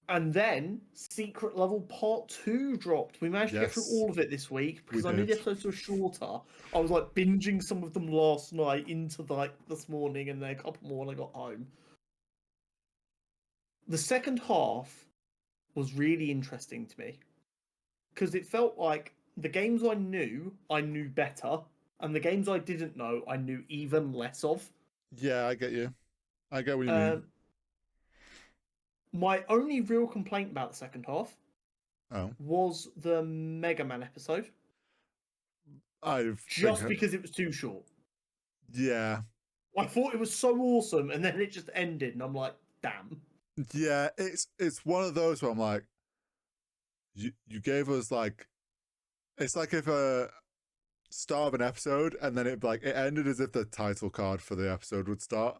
And then Secret Level Part 2 dropped. We managed to get through Yes, all of it this week we because I knew the did. episodes were shorter. I was like binging some of them last night into like this morning and then a couple more when I got home. The second half was really interesting to me because it felt like the games I knew better, and the games I didn't know, I knew even less of. Yeah, I get you. I get what you mean. Um, my only real complaint about the second half Oh, was the Mega Man episode, I think, just because it was too short. yeah, I thought it was so awesome, and then it just ended, and I'm like, damn. yeah. It's one of those where I'm like, you gave us like, it's like if a start of an episode and then it ended as if the title card for the episode would start,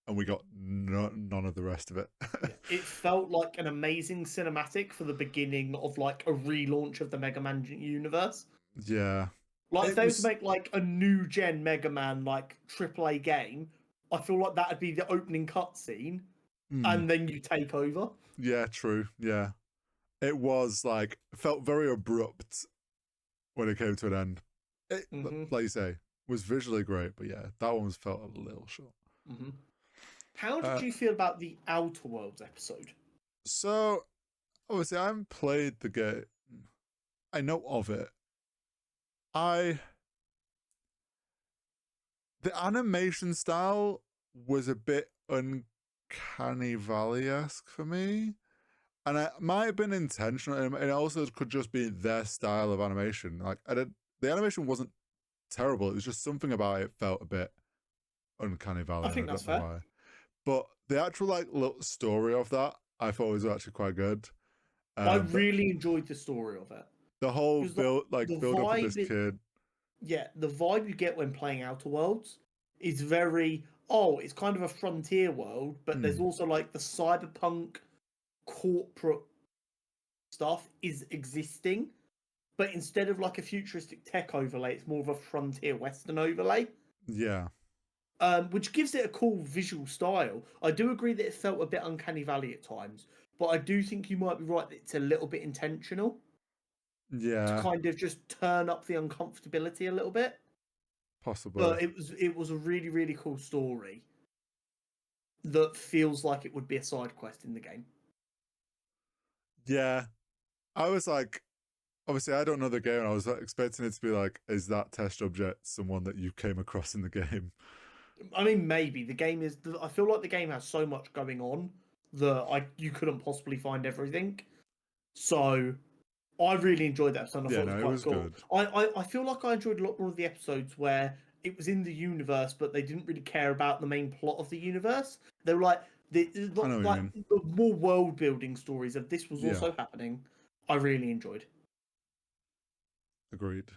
and we got none of the rest of it. Yeah, it felt like an amazing cinematic for the beginning of like a relaunch of the Mega Man universe. Yeah, Like if it they were to was. make like a new gen Mega Man like AAA game, I feel like that'd be the opening cutscene, Mm, and then you take over. yeah, true. Yeah, it was like felt very abrupt when it came to an end. It, Hmm. like you say, was visually great, but yeah, that one was felt a little short. Hmm. How did Uh, you feel about the Outer Worlds episode? so obviously I haven't played the game. I know of it. I The animation style was a bit uncanny valley esque for me. And it might have been intentional, and it also could just be their style of animation. Like the animation wasn't terrible. It was just something about it felt a bit uncanny I valley, and I think that's don't know fair. why. But the actual like little story of that, I thought was actually quite good. I But really enjoyed the story of it the whole because the build up of this vibe, kid. yeah, the vibe you get when playing Outer Worlds is very, oh, it's kind of a frontier world, but there's Hmm, also like the cyberpunk corporate stuff is existing, but instead of like a futuristic tech overlay, it's more of a frontier western overlay, yeah, which gives it a cool visual style. I do agree that it felt a bit uncanny valley at times, but I do think you might be right that it's a little bit intentional to yeah, kind of just turn up the uncomfortability a little bit. possibly. But it was a really cool story that feels like it would be a side quest in the game. Yeah, I was like, obviously I don't know the game, and I was expecting it to be like, is that test object someone that you came across in the game? I mean, maybe the game is. I feel like the game has so much going on that you couldn't possibly find everything. So I really enjoyed that episode. I thought Yeah, it was no, it quite was cool. good. I feel like I enjoyed a lot more of the episodes where it was in the universe, but they didn't really care about the main plot of the universe. They were like I know what you like mean. the more world building stories of this was Yeah, also happening. I really enjoyed. agreed.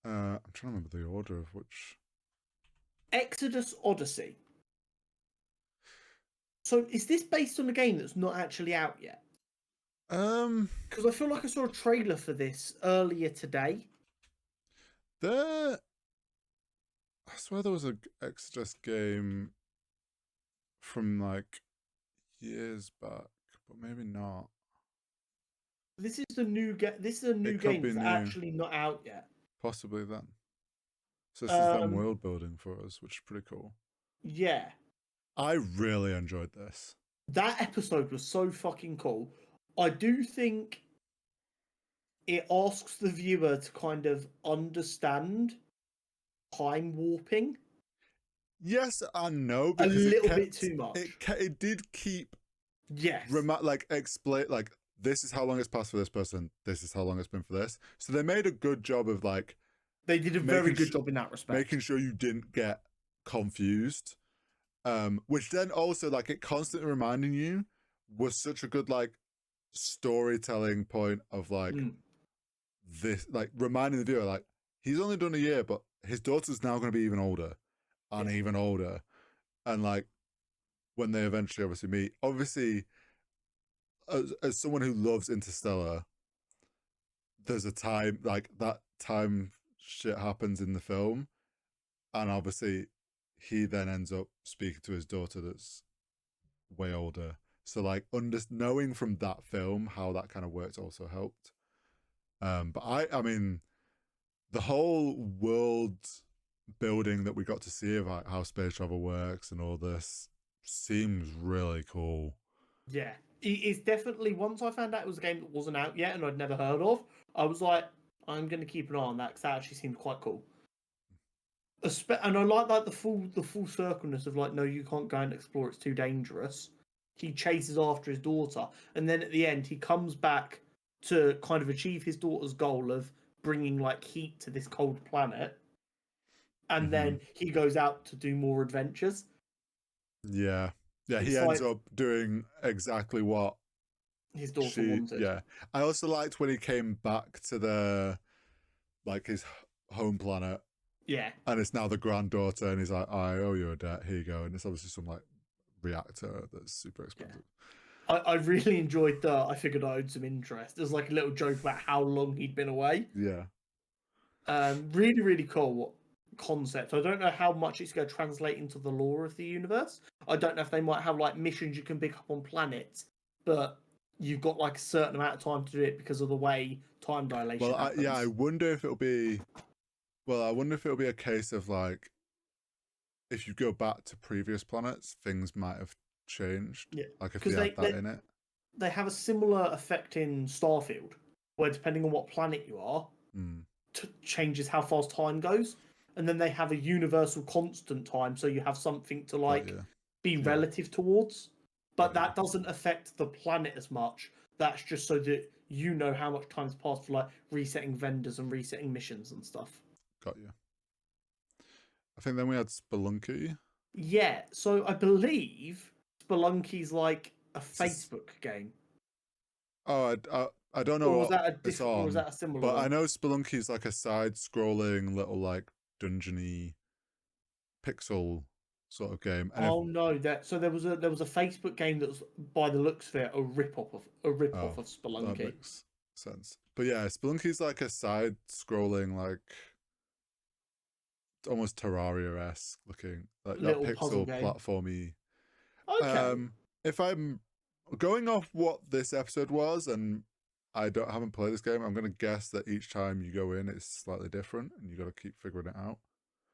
I'm trying to remember the order of which. Exodus Odyssey. So is this based on a game that's not actually out yet? Um, Because I feel like I saw a trailer for this earlier today. there. I swear there was a Exodus game from like years back, but maybe not. This is the new game. This is a It new could game be that's new, actually not out yet. possibly then. So this is them Um, world building for us, which is pretty cool. yeah, I really enjoyed this. that episode was so fucking cool. I do think it asks the viewer to kind of understand time warping Yes and no, a because little bit too much. it did keep Yes, like explain like this is how long it's passed for this person, this is how long it's been for this. So they made a good job of like they did a very making good sh- job in that making respect. sure you didn't get confused. Which then also like it constantly reminding you was such a good like storytelling point of like Mm, this like reminding the viewer like he's only done a year, but his daughter's now going to be even older and yeah, even older, and like when they eventually obviously meet, obviously as someone who loves Interstellar, there's a time like that time shit happens in the film, and obviously he then ends up speaking to his daughter that's way older. So like knowing from that film how that kind of worked also helped. But I mean, the whole world building that we got to see of like how space travel works and all this seems really cool. Yeah, it's definitely. Once I found out it was a game that wasn't out yet and I'd never heard of, I was like, I'm going to keep an eye on that because that actually seemed quite cool. And I like the full circleness of like, no, you can't go and explore; it's too dangerous. He chases after his daughter, and then at the end, he comes back to kind of achieve his daughter's goal of bringing like heat to this cold planet, and Mm-hmm. then he goes out to do more adventures. Yeah. Yeah, he It's ends like up doing exactly what his daughter she wanted. yeah. I also liked when he came back to the like his home planet Yeah, and it's now the granddaughter and he's like, I owe you a debt, here you go. And it's obviously some like reactor that's super yeah. expensive. I really enjoyed the. I figured I owed some interest. There's like a little joke about how long he'd been away. Yeah. Really, really cool concept. I don't know how much it's going to translate into the lore of the universe. I don't know if they might have like missions you can pick up on planets, but you've got like a certain amount of time to do it because of the way time dilation Well, yeah, I happens. wonder if it'll be. Well, I wonder if it'll be a case of like, if you go back to previous planets, things might have changed. Yeah, Like if they because had that in it. they have a similar effect in Starfield, where depending on what planet you are, Mm, changes how fast time goes, and then they have a universal constant time, so you have something to got like you. be Yeah, relative towards. But got you. that doesn't affect the planet as much. That's just so that you know how much time's passed for like resetting vendors and resetting missions and stuff. Got you. I think then we had Spelunky. Yeah, so I believe Spelunky's like a It's Facebook game, oh, I don't know or was what that a it's different, or was on, that a similar but I one? know Spelunky's like a side-scrolling little like dungeony pixel sort of game, and if Oh no, that so there was a Facebook game that was by the looks of it a rip off oh, of that Spelunky. makes sense. But yeah, Spelunky's like a side-scrolling like almost Terraria esque looking, like that Little puzzle pixel game. platformy. Okay. If I'm going off what this episode was, and haven't played this game, I'm gonna guess that each time you go in, it's slightly different, and you got to keep figuring it out.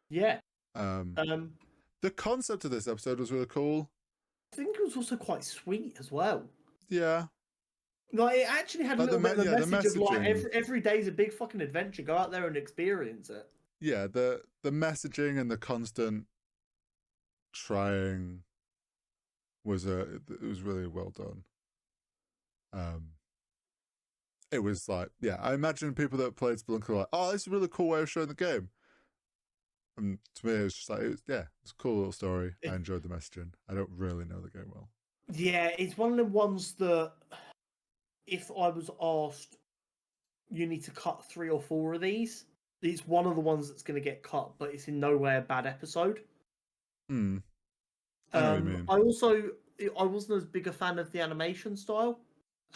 Yeah. Um, Um, the concept of this episode was really cool. I think it was also quite sweet as well. Yeah, Like it actually had a like little bit of a the message of like messaging. every day's a big fucking adventure. Go out there and experience it. Yeah, the messaging and the constant trying was it was really well done. Um, it was like, yeah, I imagine people that played Spelunky are like, oh, this is a really cool way of showing the game. And to me, it was just like, it's a cool little story. I It- enjoyed the messaging. I don't really know the game well. yeah, it's one of the ones that if I was asked, you need to cut 3 or 4 of these. It's one of the ones that's going to get cut, but it's in no way a bad episode. Hmm. I know what you mean. I wasn't as big a fan of the animation style.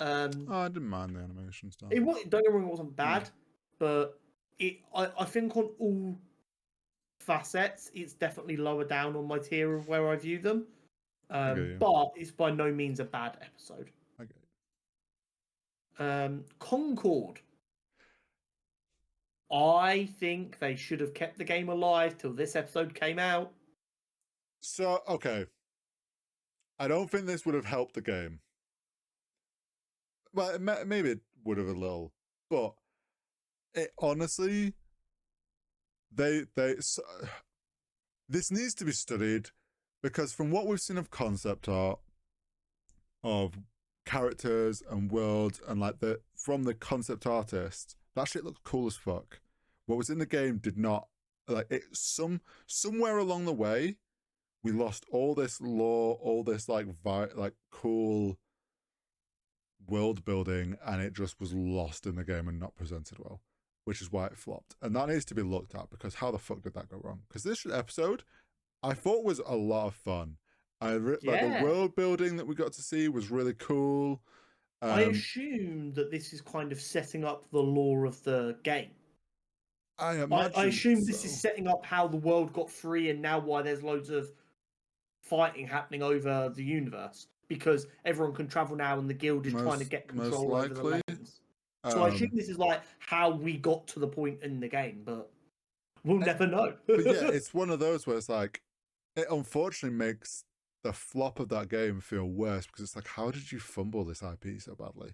Oh, I didn't mind the animation style. It was, don't get me wrong, it wasn't Yeah. bad, but I think on all facets, it's definitely lower down on my tier of where I view them. I get you. But it's by no means a bad episode. I get Concord. I think they should have kept the game alive till this episode came out. So, okay. I don't think this would have helped the game. Well, maybe it would have a little, but it honestly, so, this needs to be studied because from what we've seen of concept art, of characters and worlds and like from the concept artist, that shit looked cool as fuck. What was in the game did not, like it somewhere along the way we lost all this lore, all this like cool world building, and it just was lost in the game and not presented well, which is why it flopped. And that needs to be looked at because how the fuck did that go wrong? Because this episode I thought was a lot of fun. Like the Yeah. world building that we got to see was really cool. I assume that this is kind of setting up the lore of the game. I I imagine assume this is so. setting up how the world got free and now why there's loads of fighting happening over the universe. because everyone can travel now, and the guild is trying to get most control over the likely. lanes. So I assume Um, this is like how we got to the point in the game, but we'll never know. but yeah, it's one of those where it's like, it unfortunately makes the flop of that game feel worse because it's like, how did you fumble this IP so badly?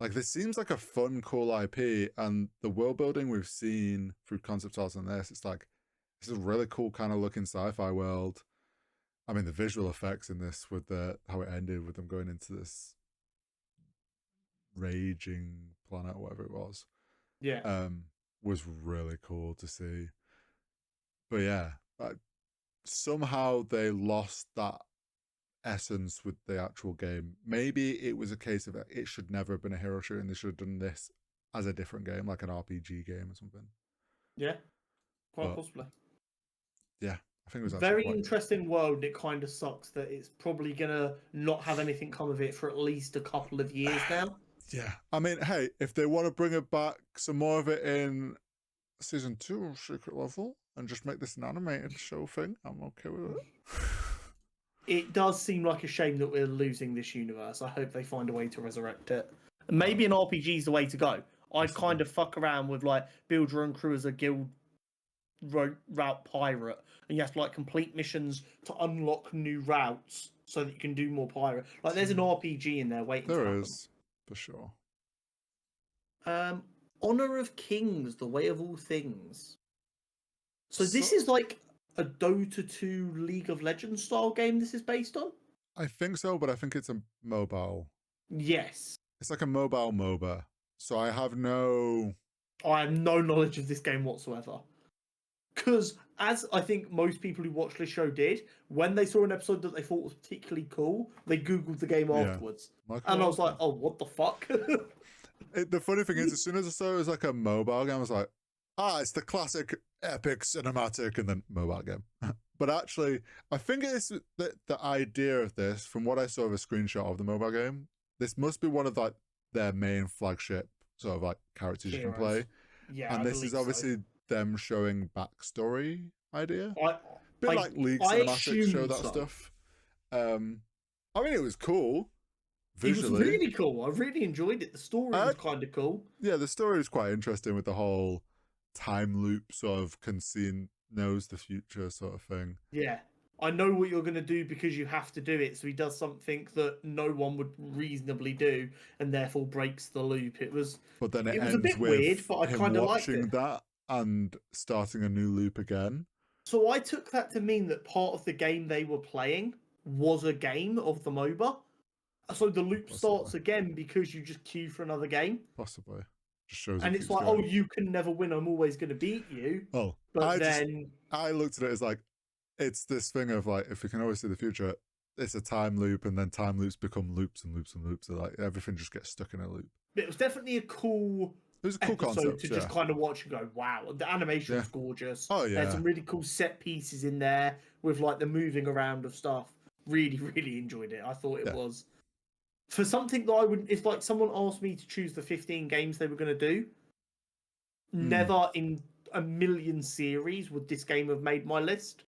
Like, this seems like a fun, cool IP, and the world building we've seen through concept art and this, it's like, this is a really cool kind of looking sci-fi world. I mean, the visual effects in this with how it ended with them going into this raging planet or whatever it Yeah, was really cool to see. But yeah, somehow they lost that essence with the actual game. Maybe it was a case of it should never have been a hero shooter and they should have done this as a different game, like an RPG game or something. yeah, quite But possibly. yeah, I think it was actually Very quite. interesting world. It kind of sucks that it's probably gonna not have anything come of it for at least a couple of years now. Yeah, I mean, hey, if they want to bring it back, some more of it in season 2 of Secret Level, and just make this an animated show thing, I'm okay with it. It does seem like a shame that we're losing this universe. I hope they find a way to resurrect it. Maybe an RPG is the way to go. I'd Possibly. kind of fuck around with like build your own crew as a guild route pirate, and you have to like complete missions to unlock new routes so that you can do more pirate. Like there's an RPG in there waiting to There happen. is, for sure. Honor of Kings, the way of all things. So this So, is like a Dota 2 League of Legends style game this is based on? I think so, but I think it's a mobile. Yes. It's like a mobile MOBA. So I have no. I have no knowledge of this game whatsoever. Because, as I think most people who watched this show did, when they saw an episode that they thought was particularly cool, they Googled the game Yeah. afterwards. Like, And I was okay. like, oh, what the fuck? The funny thing is, as soon as I saw it was like a mobile game, I was like, it's the classic epic cinematic and then mobile game. But actually, I think it's the idea of this, from what I saw of a screenshot of the mobile game, this must be one of like their main flagship sort of like characters you can Heroes. play. Yeah, And I this is believe so. obviously them showing backstory idea. I, Bit I, like League I cinematics show assume that so. stuff. I mean, it was cool It was visually. really cool. I really enjoyed it. The story was kind of cool. Yeah, the story was quite interesting with the whole time loop sort of knows the future sort of thing. Yeah. I know what you're going to do because you have to do it. So he does something that no one would reasonably do and therefore breaks the loop. But then it It was a ends bit weird, with but I him kind of liked watching it. that and starting a new loop again. So I took that to mean that part of the game they were playing was a game of the MOBA. So the loop starts Possibly. again because you just queue for another game. Possibly. Just shows it And it's keeps like, oh, going. you can never win. I'm always going to beat you. Oh, But then, I looked at it as like, it's this thing of like, if we can always see the future, it's a time loop, and then time loops become loops and loops and loops. So like everything just gets stuck in a loop. it was definitely a cool It was a cool episode concept, to yeah. just kind of watch and go, wow, the animation was Yeah. gorgeous. Oh, There's yeah. some really cool set pieces in there with like the moving around of stuff. Really, really enjoyed it. I thought it was for something that I would, if like someone asked me to choose the 15 games they were going to do, never in a million series would this game have made my list.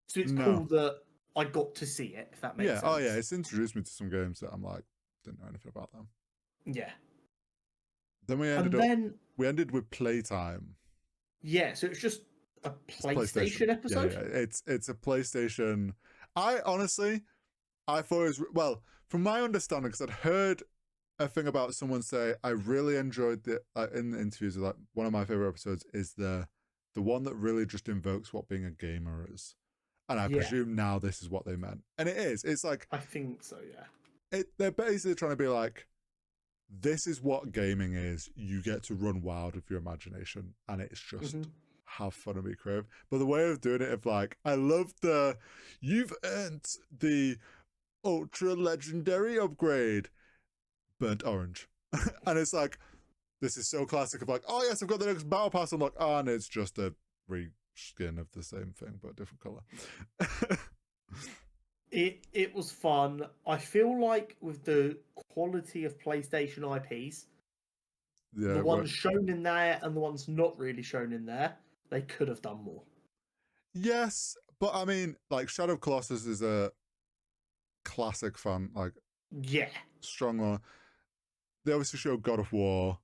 So it's cool that I got to see it, if that makes sense. Oh yeah, it's introduced me to some games that I'm like, didn't know anything about them. Yeah. Then we ended with Playtime. Yeah, so it's just a PlayStation episode. Yeah, it's a PlayStation. I honestly, I thought it was, well, from my understanding, because I'd heard a thing about someone say, I really enjoyed the in the interviews. Like one of my favorite episodes is the one that really just invokes what being a gamer is, and I presume now this is what they meant, and it is. It's like, I think so. Yeah. They're basically trying to be like, this is what gaming is. You get to run wild with your imagination, and it's just have fun and be creative. But the way of doing it, of like, I love you've earned the ultra legendary upgrade, burnt orange, and it's like, this is so classic of like, oh yes, I've got the next battle pass. I'm like, oh, and it's just a reskin of the same thing but different color. It was fun. I feel like with the quality of PlayStation IPs, the ones shown in there and the ones not really shown in there, they could have done more. Yes, but I mean, like Shadow of Colossus is a classic fan, like Yeah. strong one. They obviously show God of War.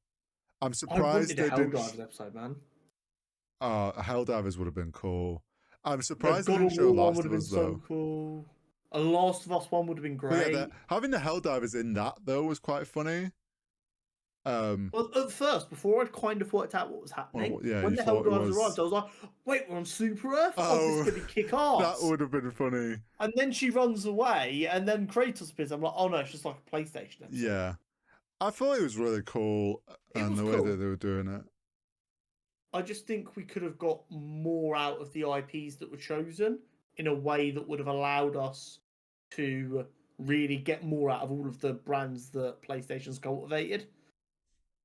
I'm I surprised wanted a they didn't. Helldivers episode, man. Helldivers would have been cool. I'm The surprised they God didn't of show War one Last would of have been Us so though. cool. A Last of Us one would have been But yeah, great. having the Helldivers in that though was quite funny. Well, at first, before I'd kind of worked out what was happening, Well, yeah, when you the thought it Helldivers arrived, was. I was like, wait, we're on Super Earth? Oh, this is Oh, going to kick that ass. would have been funny. And then she runs away, and then Kratos appears. I'm like, oh no, it's just like a PlayStation episode. Yeah, I thought it was really cool, It and was the way cool. that they were doing it. I just think we could have got more out of the IPs that were chosen in a way that would have allowed us to really get more out of all of the brands that PlayStation's cultivated.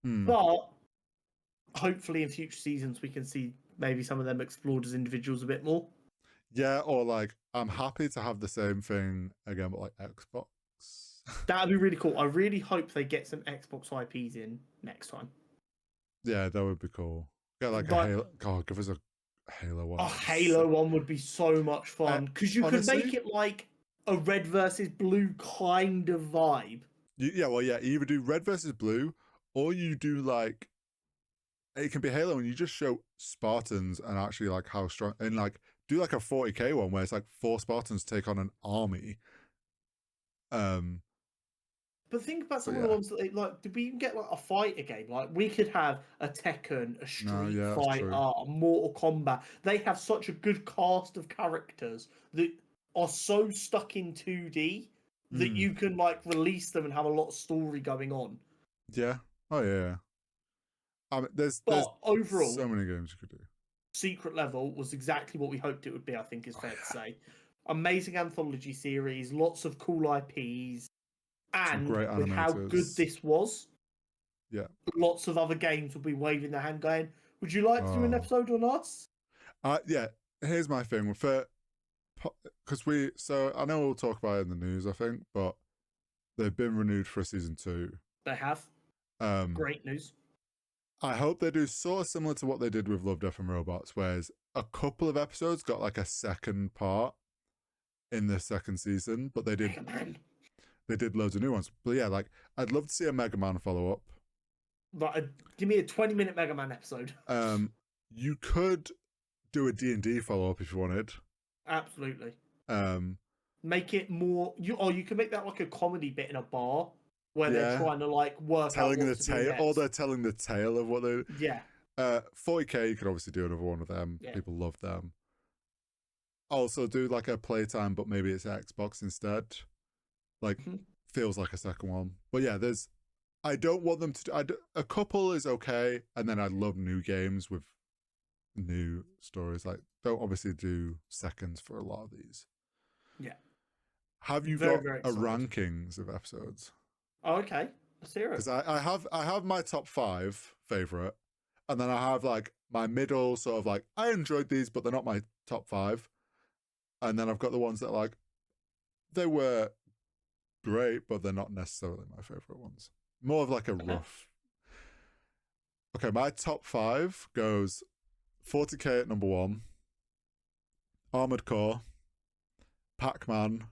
Hmm. But hopefully in future seasons we can see maybe some of them explored as individuals a bit more. Yeah, or like I'm happy to have the same thing again, but like Xbox. That'd be really cool. I really hope they get some Xbox IPs in next time. Yeah, that would be cool. Get like a But Halo. God, give us a Halo one. a Halo one would be so much fun because you could honestly, make it like a red versus blue kind of vibe. yeah, well, yeah, you either do red versus blue, or you do like it can be Halo, and you just show Spartans and actually like how strong, and like do like a 40k one where it's like 4 Spartans take on an army. But think about some But of the yeah, ones that they like. Did we even get like a fighter game? Like we could have a Tekken, a no, Street yeah, that's Fighter, true. a Mortal Kombat. They have such a good cast of characters that are so stuck in 2D that Mm, you can like release them and have a lot of story going on. yeah. Oh yeah. There's But so overall, many games you could do. Secret Level was exactly what we hoped it would be. I think is Oh fair to yeah, say. Amazing anthology series, lots of cool IPs, some and great with how good animators. this was, Yeah. lots of other games will be waving their hand going, would you like to do an Oh. episode on us? Yeah. Here's my thing for because so I know we'll talk about it in the news, I think, but they've been renewed for a season 2. They have. Um, Great news. I hope they do sort of similar to what they did with Love, Death and Robots, whereas a couple of episodes got like a second part in the second season, but they did loads of new ones. But yeah, like I'd love to see a Mega Man follow up. But give me a 20-minute Mega Man episode. You could do a D&D follow up if you wanted. Absolutely. Um, Make it more. You can make that like a comedy bit in a bar where they're yeah, trying to like work telling out the what to do tale, or next. they're telling the tale of what they. Yeah. 40k, you could obviously do another one of them. Yeah. People love them. Also, do like a playtime, but maybe it's Xbox instead. Like, feels like a second one. But yeah, I don't want them to. A couple is okay, and then I'd love new games with new stories. Like, don't obviously do seconds for a lot of these. Yeah. Have you Very, got very a excited. rankings of episodes? Oh, okay. Let's hear it. Because I have my top 5 favorite, and then I have like my middle sort of like I enjoyed these, but they're not my top 5. And then I've got the ones that like they were great, but they're not necessarily my favorite ones. More of like a rough. Okay, my top 5 goes 40k at number 1, Armored Core, Pac-Man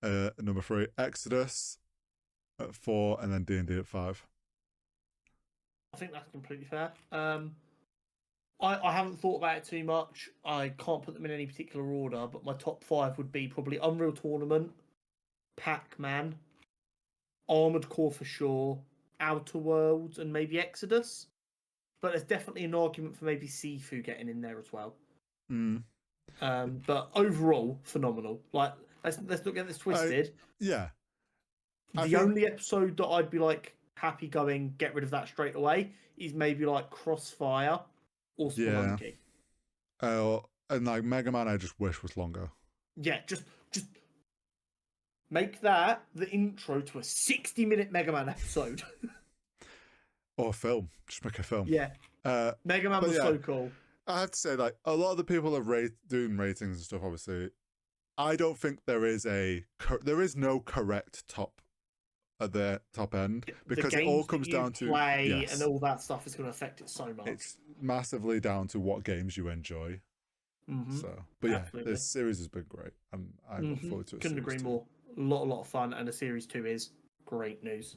at number 3, Exodus at 4, and then D&D at 5. I think that's completely fair. I haven't thought about it too much. I can't put them in any particular order, but my top 5 would be probably Unreal Tournament, Pac-Man, Armored Core for sure, Outer Worlds, and maybe Exodus. But there's definitely an argument for maybe Sifu getting in there as well. But overall, phenomenal. Like, let's not get this twisted. Yeah. The only episode that I'd be like happy going, get rid of that straight away, is maybe like Crossfire or Spelunky. And like Mega Man, I just wish was longer. Yeah, just make that the intro to a 60-minute Mega Man episode. Or a film. Just make a film. Yeah. Mega Man was so cool. I have to say, like, a lot of the people are doing ratings and stuff, obviously. I don't think there is no correct top at the top end, because it all comes down to play and all that stuff is going to affect it so much. It's massively down to what games you enjoy. Mm-hmm. So, but yeah, Absolutely. this series has been great, and I look Mm-hmm. forward to a Couldn't series agree two. more. A lot of fun, and a series 2 is great news.